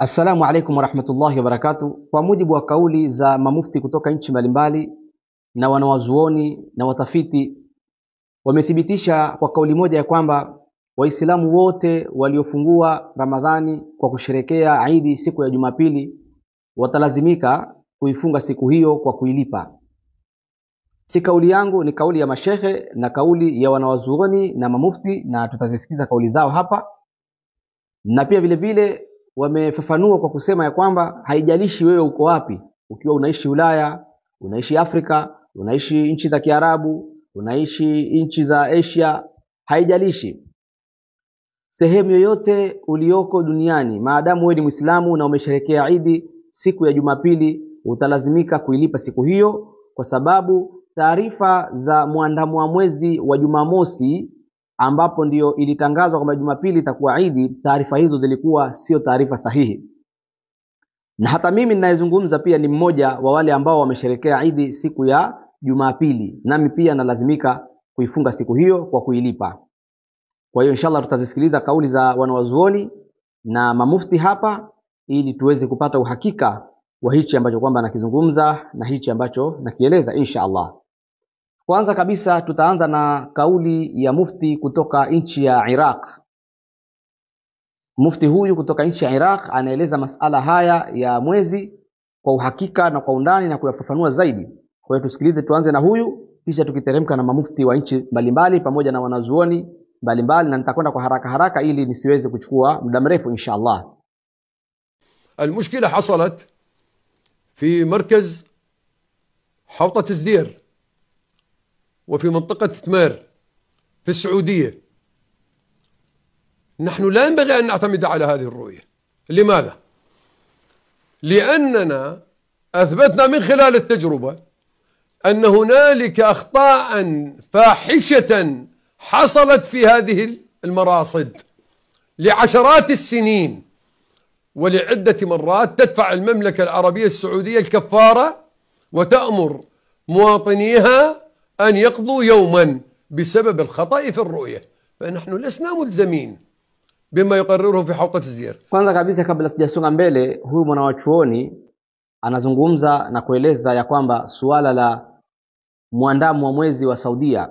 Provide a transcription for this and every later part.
Assalamu alaikum warahmatullahi wabarakatuh. Kwa mujibu wa kauli za mamufti kutoka nchi mbalimbali na wanawazuoni na watafiti, wamethibitisha kwa kauli moja ya kwamba Waislamu wote waliofungua Ramadhani kwa kusherekea Eid siku ya Jumapili watalazimika kuifunga siku hiyo kwa kuilipa. Si kauli yangu, ni kauli ya mashehe na kauli ya wanawazuoni na mamufti, na tutazisikiza kauli zao hapa. Na pia vile vile wamefafanua kwa kusema ya kwamba haijalishi wewe uko wapi, ukiwa unaishi Ulaya, unaishi Afrika, unaishi nchi za Kiarabu, unaishi nchi za Asia, haijalishi sehemu yoyote ulioko duniani, maadamu wewe ni Muislamu na umesherehekea Eid siku ya Jumapili, utalazimika kuilipa siku hiyo, kwa sababu taarifa za muandamo wa mwezi wa Jumamosi ambapo ndio ilitangazwa kwamba Jumapili itakuwa Eid, taarifa hizo zilikuwa sio taarifa sahihi. Na hata mimi ninayezungumza pia ni mmoja wa wale ambao wamesherehekea Eid siku ya Jumapili, nami pia nalazimika kuifunga siku hiyo kwa kuilipa. Kwa hiyo inshallah tutazisikiliza kauli za wanawazuoni na mamufti hapa ili tuweze kupata uhakika wa hichi ambacho kwamba nakizungumza na hichi ambacho nakieleza inshallah. Kwanza kabisa tutaanza na kauli ya mufti kutoka nchi ya Iraq. Mufti huyu kutoka nchi ya Iraq anaeleza masala haya ya mwezi kwa uhakika na kwa undani na kuyafafanua zaidi. Kwa hiyo tusikilize, tuanze na huyu, kisha tukiteremka na mamufti wa nchi mbalimbali pamoja na wanazuoni mbalimbali, na nitakwenda kwa haraka haraka ili nisiweze kuchukua muda mrefu inshallah. المشكلة حصلت في مركز حوطة زدير وفي منطقة تمار في السعودية. نحن لا ينبغي أن نعتمد على هذه الرؤية. لماذا؟ لأننا أثبتنا من خلال التجربة أن هنالك أخطاء فاحشة حصلت في هذه المراصد لعشرات السنين، ولعدة مرات تدفع المملكة العربية السعودية الكفارة وتأمر مواطنيها أن يقضوا يوما بسبب الخطأ في الرؤية، فنحن لسنا ملزمين بما يقرره في حوطة زدير. Kwanza kabisa kabla sijasonga mbele, huyu mwanachuoni anazungumza na kueleza ya kwamba suala la muandamo wa mwezi wa Saudia,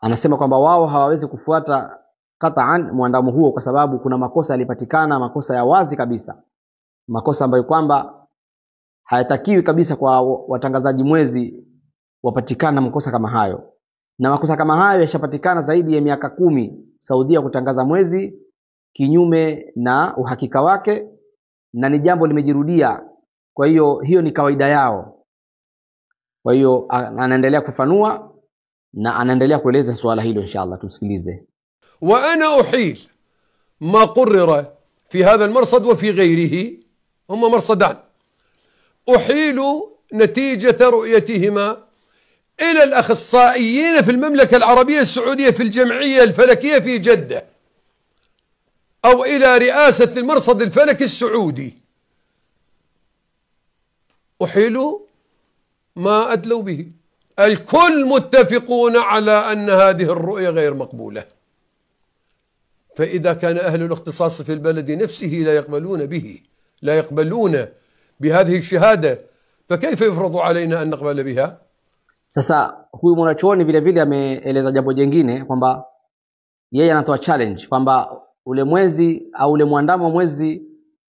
anasema kwamba wao hawawezi kufuata qat'an muandamo huo kwa sababu kuna makosa yalipatikana, makosa ya wazi kabisa, makosa ambayo kwamba hayatakiwi kabisa kwa watangazaji mwezi wapatikana makosa kama hayo. Na makosa kama hayo yashapatikana zaidi ya miaka 10 Saudia kutangaza mwezi kinyume na uhakika wake, na ni jambo limejirudia. Kwa hiyo hiyo ni kawaida yao. Kwa hiyo anaendelea kufanua na anaendelea kueleza swala hilo inshallah, tusikilize. وأنا أحيل ما قرر في هذا المرصد وفي غيره، هم مرصدان، أحيل نتيجة رؤيتهما إلى الأخصائيين في المملكة العربية السعودية في الجمعية الفلكية في جدة، أو إلى رئاسة المرصد الفلكي السعودي. أحيل ما أدلوا به، الكل متفقون على أن هذه الرؤية غير مقبولة. فإذا كان أهل الاختصاص في البلد نفسه لا يقبلون به، لا يقبلون بهذه الشهادة، فكيف يفرض علينا أن نقبل بها؟ Sasa huyu mwanachuoni vile vile ameeleza jambo jingine kwamba yeye anatoa challenge kwamba ule mwezi au ule muandamo wa mwezi,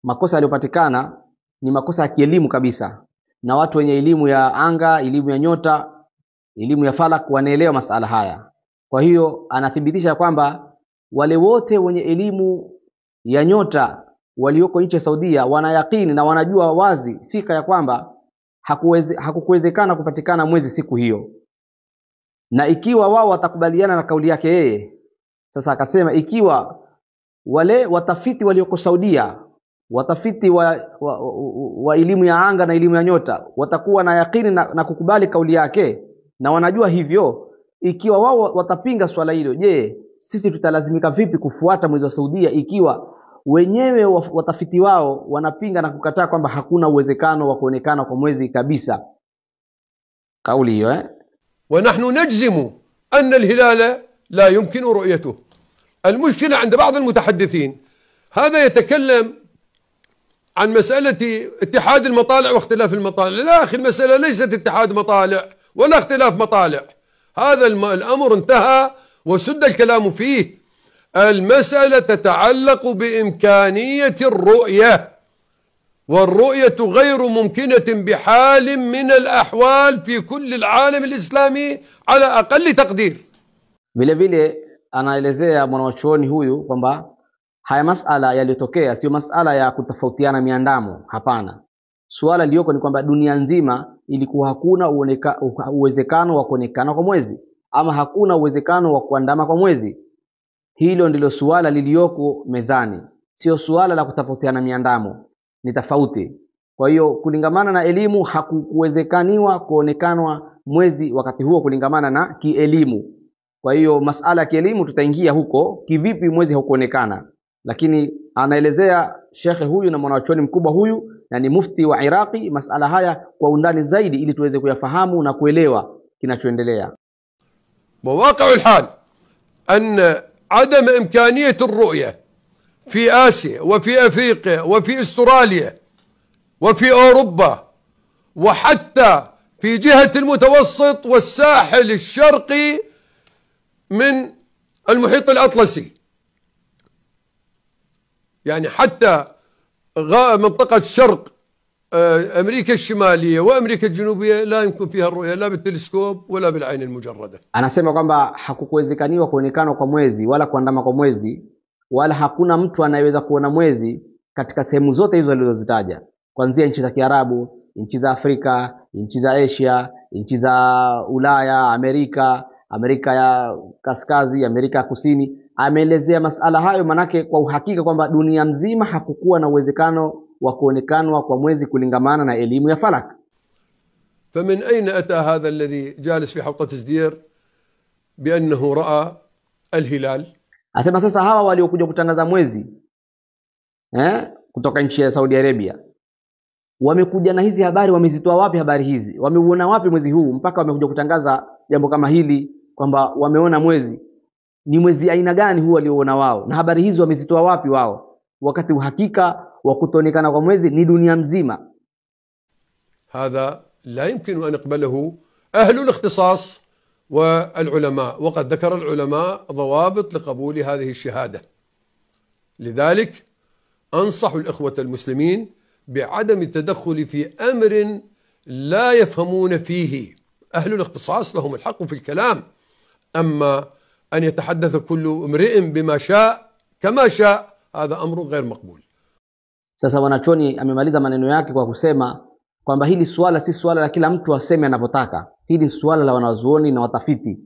makosa yaliyopatikana ni makosa ya kielimu kabisa, na watu wenye elimu ya anga, elimu ya nyota, elimu ya falak wanaelewa masala haya. Kwa hiyo anathibitisha kwamba wale wote wenye elimu ya nyota walioko nchi ya Saudia wanayakini na wanajua wazi fika ya kwamba hakukuwezekana kupatikana mwezi siku hiyo. Na ikiwa wao watakubaliana na kauli yake yeye, sasa akasema ikiwa wale watafiti walioko Saudia, watafiti wa elimu ya anga na elimu ya nyota watakuwa na yakini na kukubali kauli yake na wanajua hivyo, ikiwa wao watapinga swala hilo, je, sisi tutalazimika vipi kufuata mwezi wa Saudia ikiwa wenyewe watafiti wao wanapinga na kukataa kwamba hakuna uwezekano wa kuonekana kwa mwezi kabisa? Kauli hiyo ونحن نجزم أن الهلال لا يمكن رؤيته. المشكلة عند بعض المتحدثين، هذا يتكلم عن مسألة اتحاد المطالع واختلاف المطالع. لا أخي، المسألة ليست اتحاد مطالع ولا اختلاف مطالع، هذا الأمر انتهى وسد الكلام فيه. المسألة تتعلق بإمكانية الرؤية، والرؤية غير ممكنة بحال من الأحوال في كل العالم الإسلامي على أقل تقدير. Vile vile anaelezea mwanachuoni huyu kwamba haya masala yaliyotokea sio masala ya kutofautiana miandamo, hapana. Suala lilioko ni kwamba dunia nzima ilikuwa hakuna uwezekano wa kuonekana kwa mwezi, ama hakuna uwezekano wa kuandama kwa mwezi. Hilo ndilo suala lilioko mezani, sio suala la kutofautiana miandamo, ni tofauti. Kwa hiyo kulingamana na elimu hakuwezekaniwa kuonekanwa mwezi wakati huo kulingamana na kielimu. Kwa hiyo masala ya kielimu tutaingia huko kivipi mwezi haukuonekana, lakini anaelezea shekhe huyu na mwanachuoni mkubwa huyu na ni mufti wa Iraqi masala haya kwa undani zaidi ili tuweze kuyafahamu na kuelewa kinachoendelea. وواقع الحال أن عدم إمكانية الرؤية في آسيا وفي أفريقيا وفي أستراليا وفي أوروبا وحتى في جهة المتوسط والساحل الشرقي من المحيط الأطلسي، يعني حتى منطقة الشرق أمريكا الشمالية وأمريكا الجنوبية لا يمكن فيها الرؤية لا بالتلسكوب ولا بالعين المجردة. Anasema kwamba hakukuwezekaniwa kuonekana kwa mwezi wala kuandama kwa mwezi, wala hakuna mtu anayeweza kuona mwezi katika sehemu zote hizo alizozitaja, kuanzia nchi za Kiarabu, nchi za Afrika, nchi za Asia, nchi za Ulaya, Amerika ya Kaskazi, Amerika ya Kusini. Ameelezea masala hayo manake kwa uhakika kwamba dunia mzima hakukuwa na uwezekano wa kuonekanwa kwa mwezi kulingamana na elimu ya falak. فمن أين أتى هذا الذي جالس في حلقة زدير بأنه رأى الهلال؟ Asema sasa hawa waliokuja kutangaza mwezi kutoka nchi ya Saudi Arabia wamekuja na hizi habari, wamezitoa wapi habari hizi? Wameuona wapi mwezi huu mpaka wamekuja kutangaza jambo kama hili kwamba wameona mwezi? Ni mwezi aina gani huu walioona wao, na habari hizi wamezitoa wapi wao, wakati uhakika wa kutoonekana kwa mwezi ni dunia mzima? هذا لا يمكن أن يقبله أهل الاختصاص والعلماء، وقد ذكر العلماء ضوابط لقبول هذه الشهادة. لذلك أنصح الإخوة المسلمين بعدم التدخل في أمر لا يفهمون فيه. أهل الاختصاص لهم الحق في الكلام، أما أن يتحدث كل امرئ بما شاء كما شاء هذا أمر غير مقبول. Sasa wanachoni amemaliza maneno yake kwa kusema kwamba hili swala si swala la kila mtu aseme anapotaka. Hili swala la wanazuoni na watafiti,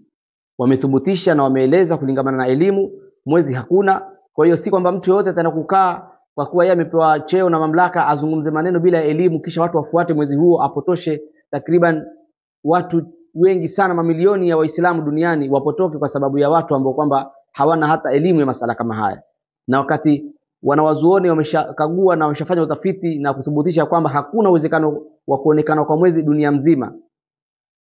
wamethibitisha na wameeleza kulingamana na elimu mwezi hakuna. Kwa hiyo si kwamba mtu yote ataenda kukaa kwa kuwa yeye amepewa cheo na mamlaka azungumze maneno bila elimu kisha watu wafuate mwezi huo, apotoshe takriban watu wengi sana, mamilioni ya Waislamu duniani wapotoke kwa sababu ya watu ambao kwamba hawana hata elimu ya masala kama haya. Na wakati wanawazuoni wameshakagua na wameshafanya utafiti na kuthibitisha kwamba hakuna uwezekano wa kuonekana kwa mwezi dunia mzima.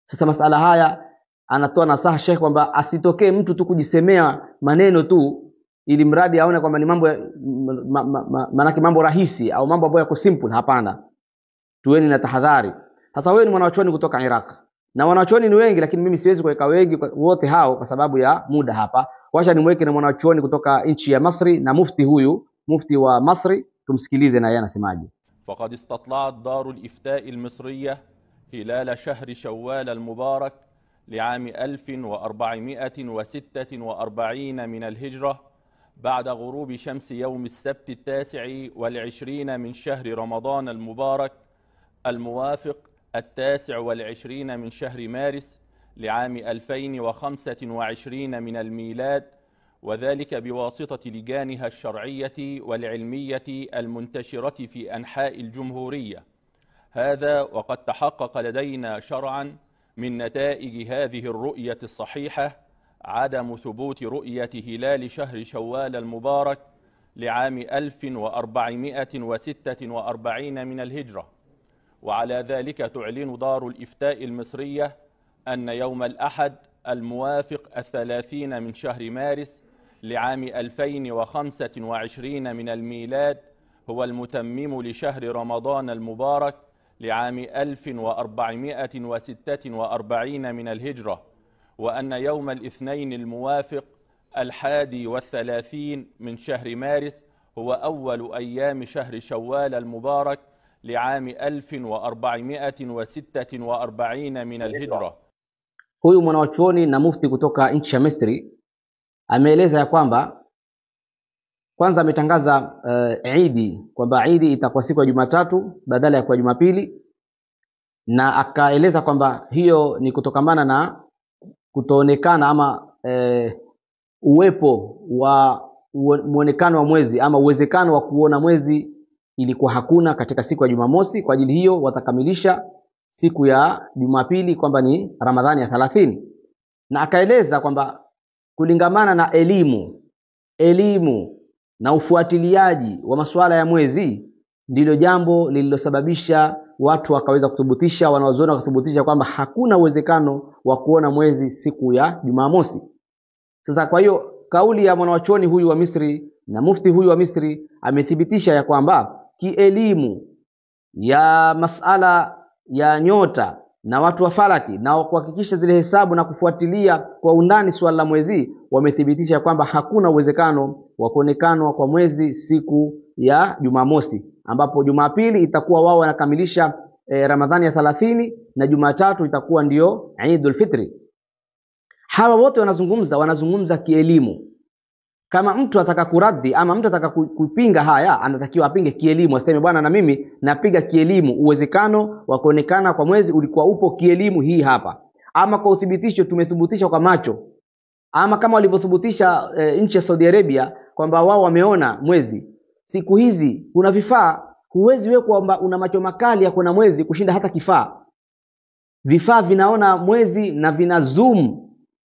Sasa masala haya anatoa nasaha Sheikh kwamba asitokee mtu tu kujisemea maneno tu ili mradi aone kwamba ni mambo manake mambo rahisi au mambo ambayo yako simple. Hapana, tuweni na tahadhari. Sasa wewe ni mwanachuoni kutoka Iraq na wanachuoni ni wengi, lakini mimi siwezi kuweka wengi wote hao kwa sababu ya muda hapa. Wacha nimweke na mwanachuoni kutoka nchi ya Misri na mufti huyu, mufti wa Misri, tumsikilize na yeye anasemaje. فقد استطلعت دار الإفتاء المصرية هلال شهر شوال المبارك لعام 1446 من الهجرة بعد غروب شمس يوم السبت 29 من شهر رمضان المبارك الموافق 29 من شهر مارس لعام 2025 من الميلاد، وذلك بواسطة لجانها الشرعية والعلمية المنتشرة في أنحاء الجمهورية. هذا وقد تحقق لدينا شرعا من نتائج هذه الرؤية الصحيحة عدم ثبوت رؤية هلال شهر شوال المبارك لعام 1446 من الهجرة. وعلى ذلك تعلن دار الإفتاء المصرية أن يوم الأحد الموافق 30 من شهر مارس لعام 2025 من الميلاد هو المتمم لشهر رمضان المبارك لعام 1446 من الهجرة، وأن يوم الاثنين الموافق 31 من شهر مارس هو أول أيام شهر شوال المبارك لعام 1446 من الهجرة. Huyu mwanachuoni na mufti kutoka nchi ya Misri ameeleza ya kwamba kwanza ametangaza Eid kwamba Eid itakuwa siku ya Jumatatu badala ya kwa Jumapili, na akaeleza kwamba hiyo ni kutokamana na kutoonekana ama uwepo wa muonekano wa mwezi ama uwezekano wa kuona mwezi ilikuwa hakuna katika siku ya Jumamosi. Kwa ajili hiyo watakamilisha siku ya Jumapili kwamba ni Ramadhani ya 30, na akaeleza kwamba kulingamana na elimu na ufuatiliaji wa masuala ya mwezi ndilo jambo lililosababisha watu wakaweza kuthibitisha, wanaoziona wakathibitisha kwamba hakuna uwezekano wa kuona mwezi siku ya Jumamosi. Sasa kwa hiyo kauli ya mwanachuoni huyu wa Misri na mufti huyu wa Misri amethibitisha ya kwamba kielimu ya masala ya nyota na watu wa falaki na kuhakikisha zile hesabu na kufuatilia kwa undani swala la mwezi, wamethibitisha kwamba hakuna uwezekano wa kuonekana kwa mwezi siku ya Jumamosi, ambapo Jumapili itakuwa wao wanakamilisha Ramadhani ya 30 na Jumatatu itakuwa ndio Eidul Fitri. Hawa wote wanazungumza kielimu. Kama mtu ataka kuradhi ama mtu ataka kupinga haya, anatakiwa apinge kielimu, aseme bwana na mimi napiga kielimu, uwezekano wa kuonekana kwa mwezi ulikuwa upo kielimu hii hapa, ama kwa uthibitisho tumethibitisha kwa macho, ama kama walivyothibitisha nchi ya Saudi Arabia kwamba wao wameona mwezi. Siku hizi kuna vifaa, huwezi wewe kwamba una macho makali ya kuona mwezi kushinda hata kifaa. Vifaa vinaona mwezi na vina zoom.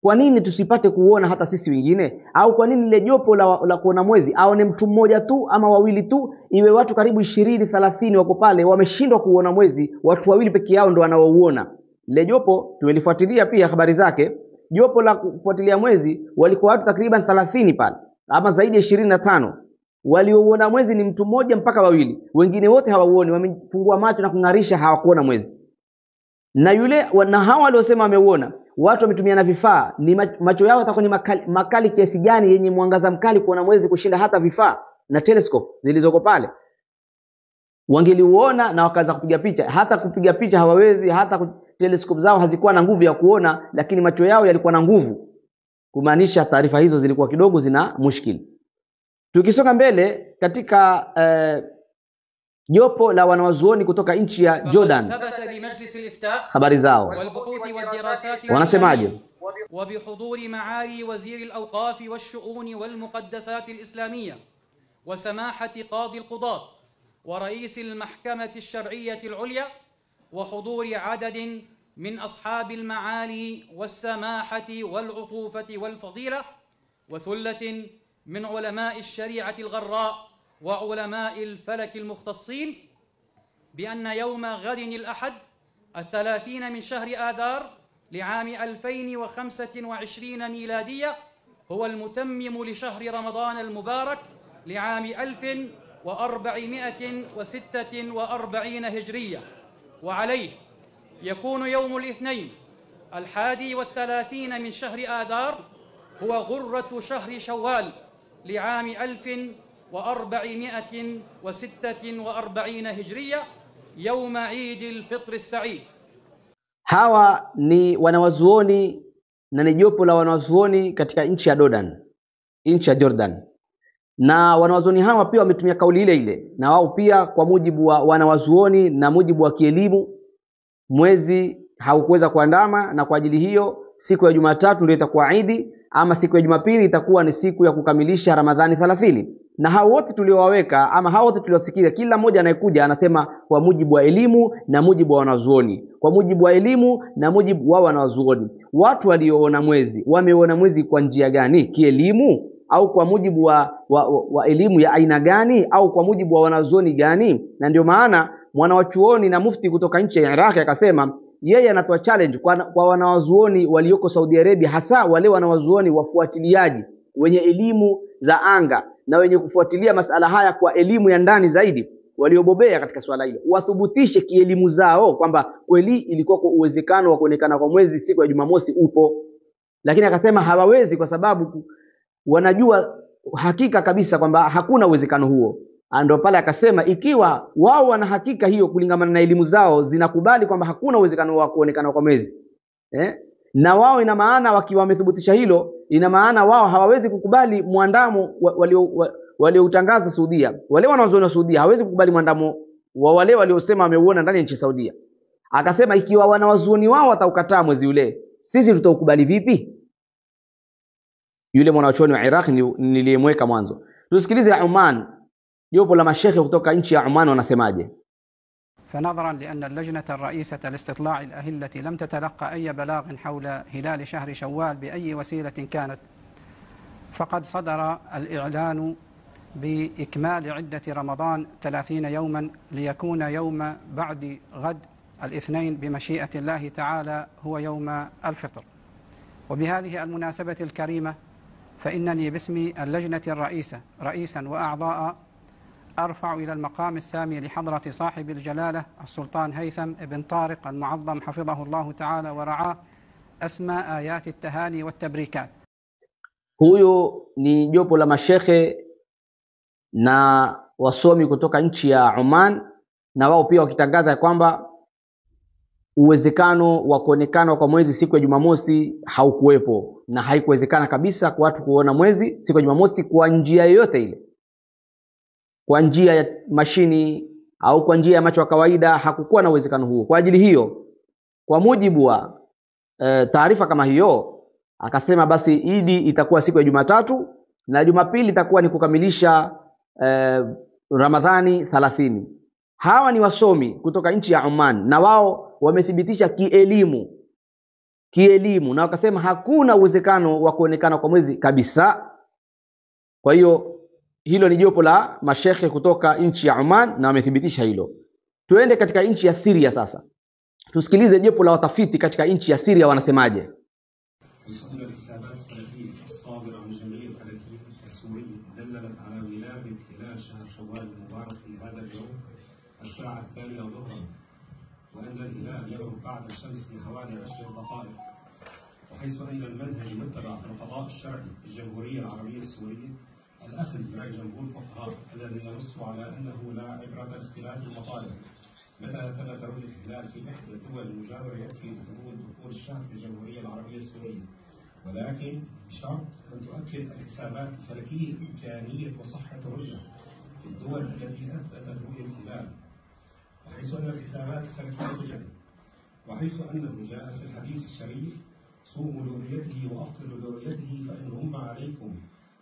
Kwa nini tusipate kuona hata sisi wengine? Au kwa nini ile jopo la kuona mwezi aone mtu mmoja tu ama wawili tu, iwe watu karibu 20-30 wako pale wameshindwa kuona mwezi, watu wawili peke yao ndo wanaouona? Ile jopo tumelifuatilia pia habari zake. Jopo la kufuatilia mwezi walikuwa watu takriban 30 pale ama zaidi ya 25. Waliouona mwezi ni mtu mmoja mpaka wawili, wengine wote hawauoni, wamefungua macho na kungarisha, hawakuona mwezi. Na hawa waliosema wameuona, watu wametumia na vifaa, ni macho yao yatakuwa ni makali kiasi gani, yenye mwangaza mkali kuona mwezi kushinda hata vifaa na telescope zilizoko pale. Wangeliuona na wakaanza kupiga picha. Hata kupiga picha hawawezi, hata telescope zao hazikuwa na nguvu ya kuona, lakini macho yao yalikuwa na nguvu, kumaanisha taarifa hizo zilikuwa kidogo zina mushkili. Tukisonga mbele katika jopo la wanawazuoni kutoka nchi ya Jordan, habari zao wanasemaje? وبحضور معالي وزير الأوقاف والشؤون والمقدسات الإسلامية وسماحة قاضي القضاة ورئيس المحكمة الشرعية العليا وحضور عدد من أصحاب المعالي والسماحة والعطوفة والفضيلة وثلة من علماء الشريعة الغراء وعلماء الفلك المختصين بأن يوم غد الأحد 30 من شهر آذار لعام 2025 ميلادية هو المتمم لشهر رمضان المبارك لعام 1446 هجرية، وعليه يكون يوم الاثنين 31 من شهر آذار هو غرة شهر شوال لعام 1446 هجرية يوم عيد الفطر السعيد. Hawa ni wanawazuoni na ni jopo la wanawazuoni katika nchi ya Jordan. Na wanawazuoni hawa pia wametumia kauli ile ile, na wao pia kwa mujibu wa wanawazuoni na mujibu wa kielimu, mwezi haukuweza kuandama, na kwa ajili hiyo siku ya Jumatatu ndio itakuwa Eid, ama siku ya Jumapili itakuwa ni siku ya kukamilisha Ramadhani 30. Na hao wote tuliowaweka ama hao wote tuliowasikia, kila mmoja anayekuja anasema kwa mujibu wa elimu na mujibu wa wanazuoni, kwa mujibu wa elimu na mujibu wa wanazuoni. Watu walioona mwezi wameona mwezi kwa njia gani? Kielimu au kwa mujibu wa elimu ya aina gani, au kwa mujibu wa wanazuoni gani? Na ndio maana mwanachuoni na mufti kutoka nchi ya Iraq akasema yeye anatoa challenge kwa wanawazuoni walioko Saudi Arabia, hasa wale wanawazuoni wafuatiliaji wenye elimu za anga na wenye kufuatilia masala haya kwa elimu ya ndani zaidi, waliobobea katika swala hilo, wathubutishe kielimu zao kwamba kweli ilikuwa kwa uwezekano wa kuonekana kwa mwezi siku ya Jumamosi upo. Lakini akasema hawawezi kwa sababu wanajua hakika kabisa kwamba hakuna uwezekano huo. Ndio pale akasema ikiwa wao wana hakika hiyo kulingana na elimu zao zinakubali kwamba hakuna uwezekano wa kuonekana kwa mwezi, na wao ina maana wakiwa wamethibitisha hilo, ina maana wao hawawezi kukubali muandamo walioutangaza Saudia. Wale wanaozoona Saudia hawezi kukubali muandamo wa wale waliosema wameuona ndani ya nchi Saudia. Akasema ikiwa wanawazuoni wao wataukataa mwezi ule, sisi tutaukubali vipi? Yule mwanachuoni wa Iraq niliyemweka mwanzo. Tusikilize Oman, jopo la mashekhe kutoka nchi ya Oman wanasemaje. فنظرا لأن اللجنة الرئيسة لاستطلاع الأهلة لم تتلقى أي بلاغ حول هلال شهر شوال بأي وسيلة كانت، فقد صدر الإعلان بإكمال عدة رمضان 30 يوما ليكون يوم بعد غد الاثنين بمشيئة الله تعالى هو يوم الفطر. وبهذه المناسبة الكريمة فإنني باسم اللجنة الرئيسة رئيسا وأعضاء أرفع إلى المقام السامي لحضرة صاحب الجلالة السلطان هيثم بن طارق المعظم حفظه الله تعالى ورعاه أسماء آيات التهاني والتبريكات. Huyo ni jopo la mashekhe na wasomi kutoka nchi ya Oman, na wao pia wakitangaza kwamba uwezekano wa kuonekana kwa mwezi siku ya Jumamosi haukuwepo, na haikuwezekana kabisa kwa watu kuona mwezi siku ya Jumamosi kwa njia yoyote ile, kwa njia ya mashini au kwa njia ya macho ya kawaida. Hakukuwa na uwezekano huo. Kwa ajili hiyo, kwa mujibu wa taarifa kama hiyo, akasema basi Idi itakuwa siku ya Jumatatu na Jumapili itakuwa ni kukamilisha Ramadhani 30. Hawa ni wasomi kutoka nchi ya Oman, na wao wamethibitisha kielimu, na wakasema hakuna uwezekano wa kuonekana kwa mwezi kabisa. Kwa hiyo hilo ni jopo la mashekhe kutoka nchi ya Oman na wamethibitisha hilo. Tuende katika nchi ya Syria sasa. Tusikilize jopo la watafiti katika nchi ya Syria wanasemaje. الساعة 2 ظهرا، وأن الهلال يغرب بعد الشمس بحوالي 10 دقائق، وحيث أن المنهج المتبع في القضاء الشرعي في الجمهورية العربية السورية الأخذ برأي جمهور الفقهاء الذي ينص على أنه لا عبرة باختلاف المطالب. متى ثبت رؤية الهلال في إحدى الدول المجاورة يكفي لثبوت دخول الشهر في الجمهورية العربية السورية، ولكن بشرط أن تؤكد الحسابات الفلكية إمكانية وصحة الرؤية في الدول التي أثبتت رؤية الهلال، وحيث أن الحسابات الفلكية وجهت، وحيث أنه جاء في الحديث الشريف صوموا لرؤيته وأفطروا لرؤيته فإن هم عليكم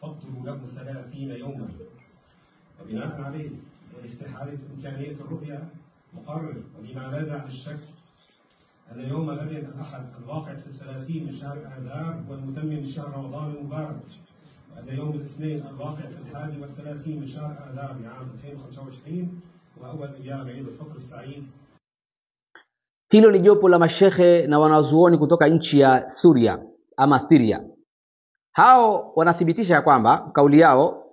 فاقتلوا له 30 يوما. وبناء عليه والاستحالة إمكانية الرؤية مقرر وبما لا داعي للشك أن يوم غد الأحد الواقع في 30 من شهر آذار هو المتمم لشهر رمضان المبارك، وأن يوم الاثنين الواقع في 31 من شهر آذار لعام 2025 وأول أيام عيد الفطر السعيد. Hilo ni jopo la mashekhe na wanazuoni kutoka nchi ya Syria ama Syria. Hao wanathibitisha kwamba kauli yao,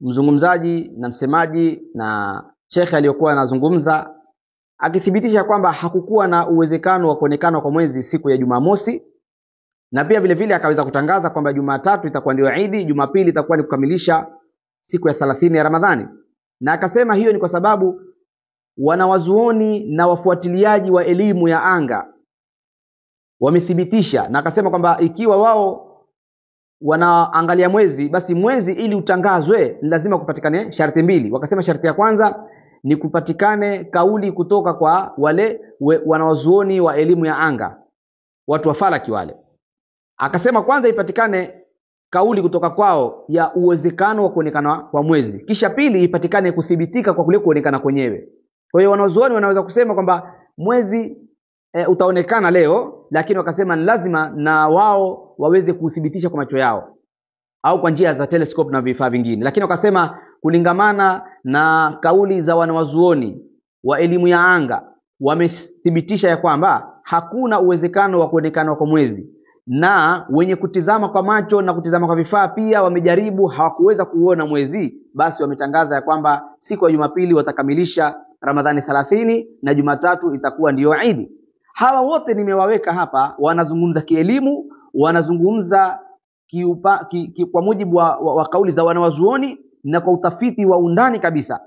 mzungumzaji na msemaji na shekhe aliyokuwa anazungumza akithibitisha kwamba hakukuwa na uwezekano wa kuonekana kwa mwezi siku ya Jumamosi, na pia vile vile akaweza kutangaza kwamba Jumatatu itakuwa ndio Eid, Jumapili itakuwa ni kukamilisha siku ya 30 ya Ramadhani. Na akasema hiyo ni kwa sababu wanawazuoni na wafuatiliaji wa elimu ya anga wamethibitisha, na akasema kwamba ikiwa wao wanaangalia mwezi, basi mwezi ili utangazwe lazima kupatikane sharti mbili. Wakasema sharti ya kwanza ni kupatikane kauli kutoka kwa wale wanawazuoni wa elimu ya anga, watu wa falaki wale. Akasema kwanza ipatikane kauli kutoka kwao ya uwezekano wa kuonekana kwa mwezi, kisha pili ipatikane kuthibitika kwa kule kuonekana kwenyewe. Kwa hiyo wanazuoni wanaweza kusema kwamba mwezi utaonekana leo, lakini wakasema lazima na wao waweze kuthibitisha kwa macho yao au kwa njia za telescope na vifaa vingine. Lakini wakasema kulingamana na kauli za wanawazuoni wa elimu ya anga, wamethibitisha ya kwamba hakuna uwezekano wa kuonekana kwa mwezi, na wenye kutizama kwa macho na kutizama kwa vifaa pia wamejaribu, hawakuweza kuona mwezi, basi wametangaza ya kwamba siku ya Jumapili watakamilisha Ramadhani 30 na Jumatatu itakuwa ndiyo Idi. Hawa wote nimewaweka hapa, wanazungumza kielimu, wanazungumza kwa mujibu wa kauli za wanawazuoni na kwa utafiti wa undani kabisa.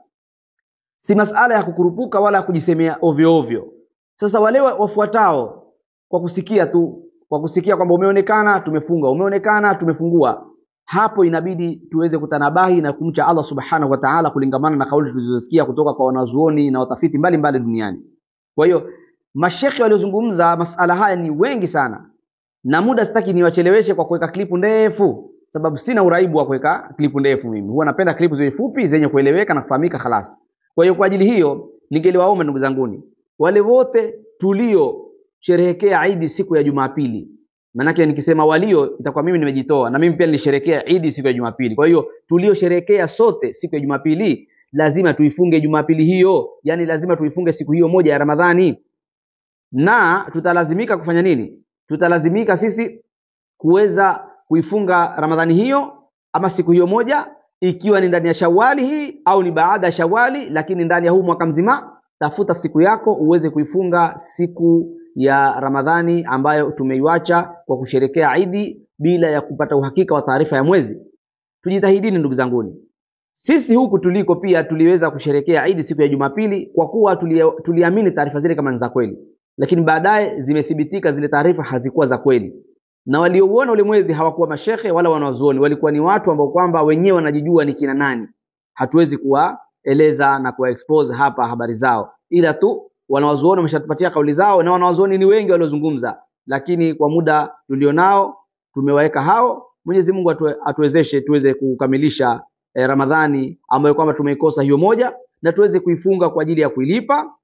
Si masala ya kukurupuka wala kujisemea ovyo ovyo. Sasa wale wafuatao kwa kusikia tu, kwa kusikia kwamba umeonekana tumefunga, umeonekana tumefungua, hapo inabidi tuweze kutanabahi na kumcha Allah subhanahu wa ta'ala kulingamana na kauli tulizosikia kutoka kwa wanazuoni na watafiti mbalimbali duniani. Kwa hiyo mashekhi waliozungumza masala haya ni wengi sana, na muda sitaki niwacheleweshe kwa kuweka klipu ndefu, sababu sina uraibu wa kuweka klipu ndefu. Mimi huwa napenda klipu zenye fupi zenye kueleweka na kufahamika khalas. Kwa hiyo kwa ajili hiyo ningeliwaomba ndugu zanguni, wale wote tulio sherehekea Idi siku ya Jumapili, manake nikisema walio itakuwa mimi nimejitoa, na mimi pia nilisherehekea Idi siku ya Jumapili. Kwa hiyo tulio sherehekea sote siku ya Jumapili lazima tuifunge Jumapili hiyo, yani lazima tuifunge siku hiyo moja ya Ramadhani. Na tutalazimika kufanya nini? Tutalazimika sisi kuweza kuifunga Ramadhani hiyo ama siku hiyo moja, ikiwa ni ndani ya Shawali hii au ni baada ya Shawali, lakini ndani ya huu mwaka mzima tafuta siku yako uweze kuifunga siku ya Ramadhani ambayo tumeiacha kwa kusherekea Idi bila ya kupata uhakika wa taarifa ya mwezi. Tujitahidini ndugu zanguni. Sisi huku tuliko pia tuliweza kusherekea Idi siku ya Jumapili kwa kuwa tuliamini taarifa zile kama ni za kweli, lakini baadaye zimethibitika zile taarifa hazikuwa za kweli, na waliouona ule mwezi hawakuwa mashehe wala wanazuoni, walikuwa ni watu ambao kwamba wenyewe wanajijua ni kina nani. Hatuwezi kuwaeleza na kuwaexpose hapa habari zao, ila tu wanazuoni wameshatupatia kauli zao, na wanazuoni ni wengi waliozungumza, lakini kwa muda tulionao tumewaweka hao. Mwenyezi Mungu atuwezeshe tuweze kukamilisha Ramadhani ambayo kwamba tumeikosa hiyo moja, na tuweze kuifunga kwa ajili ya kuilipa,